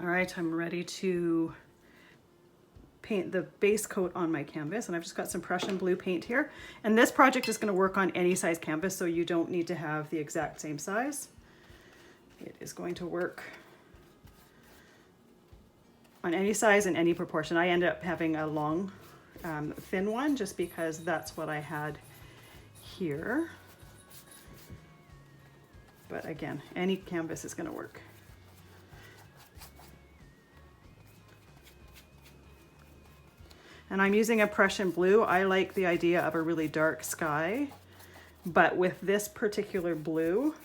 All right, I'm ready to paint the base coat on my canvas, and I've just got some Prussian blue paint here. And this project is going to work on any size canvas, so you don't need to have the exact same size. It is going to work on any size and any proportion. I end up having a long, thin one just because that's what I had here. But again, any canvas is going to work. And I'm using a Prussian blue. I like the idea of a really dark sky, but with this particular blue,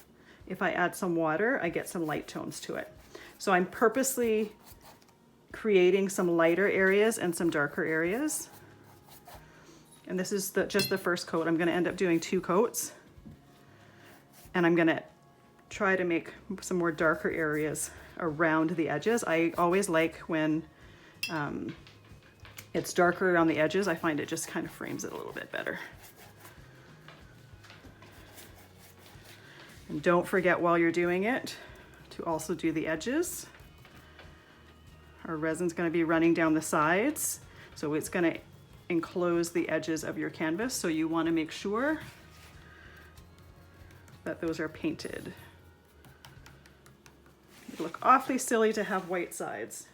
if I add some water, I get some light tones to it. So I'm purposely creating some lighter areas and some darker areas. And this is just the first coat. I'm gonna end up doing 2 coats. And I'm gonna try to make some more darker areas around the edges. I always like when it's darker around the edges. I find it just kind of frames it a little bit better. And don't forget while you're doing it to also do the edges. Our resin's going to be running down the sides, so it's going to enclose the edges of your canvas, so you want to make sure that those are painted. It'd look awfully silly to have white sides.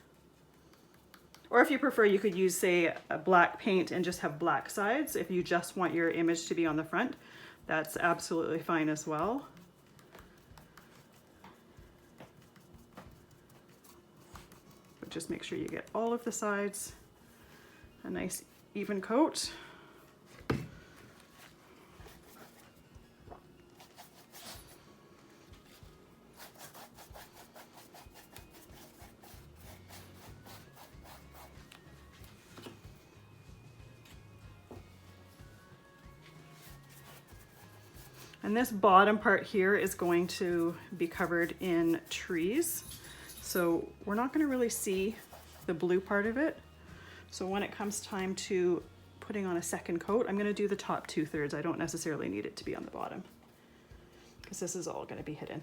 Or if you prefer, you could use, say, a black paint and just have black sides. If you just want your image to be on the front, that's absolutely fine as well. But just make sure you get all of the sides a nice even coat. And this bottom part here is going to be covered in trees. So we're not going to really see the blue part of it. So when it comes time to putting on a second coat, I'm going to do the top 2/3. I don't necessarily need it to be on the bottom because this is all going to be hidden.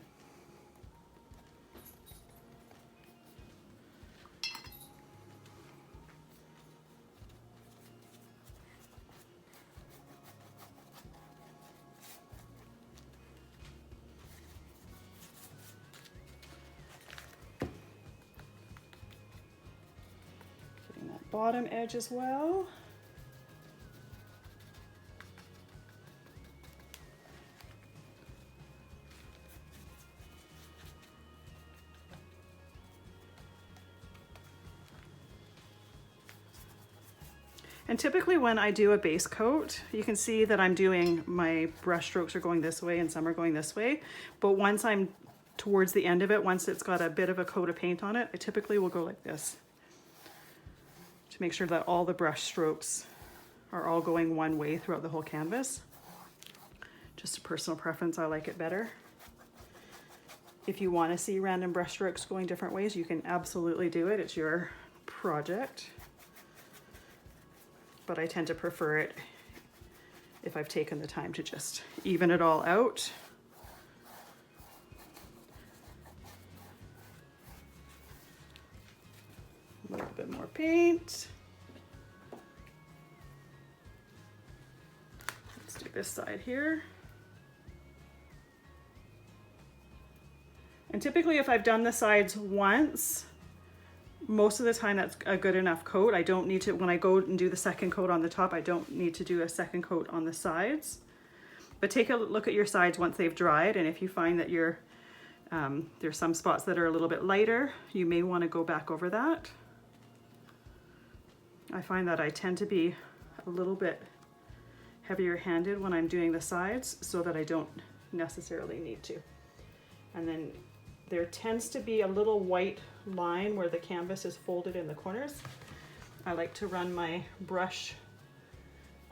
Bottom edge as well. And typically when I do a base coat, you can see that I'm doing, my brush strokes are going this way and some are going this way. But once I'm towards the end of it, once it's got a bit of a coat of paint on it, I typically will go like this. Make sure that all the brush strokes are all going one way throughout the whole canvas. Just a personal preference, I like it better. If you want to see random brush strokes going different ways, you can absolutely do it. It's your project. But I tend to prefer it if I've taken the time to just even it all out. A little bit more paint. Let's do this side here. And typically if I've done the sides once, most of the time that's a good enough coat. I don't need to, when I go and do the second coat on the top, I don't need to do a second coat on the sides. But take a look at your sides once they've dried, and if you find that there's some spots that are a little bit lighter, you may want to go back over that. I find that I tend to be a little bit heavier handed when I'm doing the sides, so that I don't necessarily need to. And then there tends to be a little white line where the canvas is folded in the corners. I like to run my brush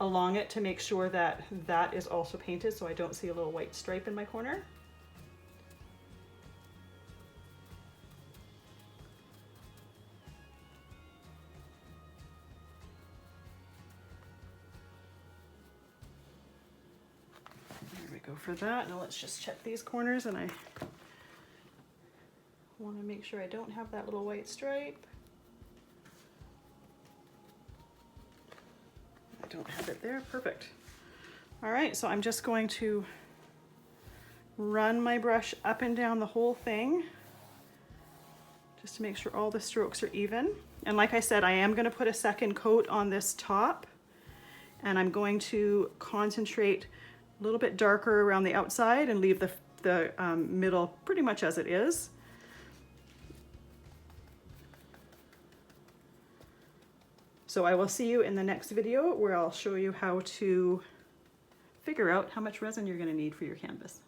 along it to make sure that that is also painted, so I don't see a little white stripe in my corner. There we go for that. Now let's just check these corners, and I I want to make sure I don't have that little white stripe. I don't have it there, perfect. All right, so I'm just going to run my brush up and down the whole thing just to make sure all the strokes are even. And like I said, I am going to put a second coat on this top, and I'm going to concentrate a little bit darker around the outside and leave the middle pretty much as it is. So I will see you in the next video where I'll show you how to figure out how much resin you're going to need for your canvas.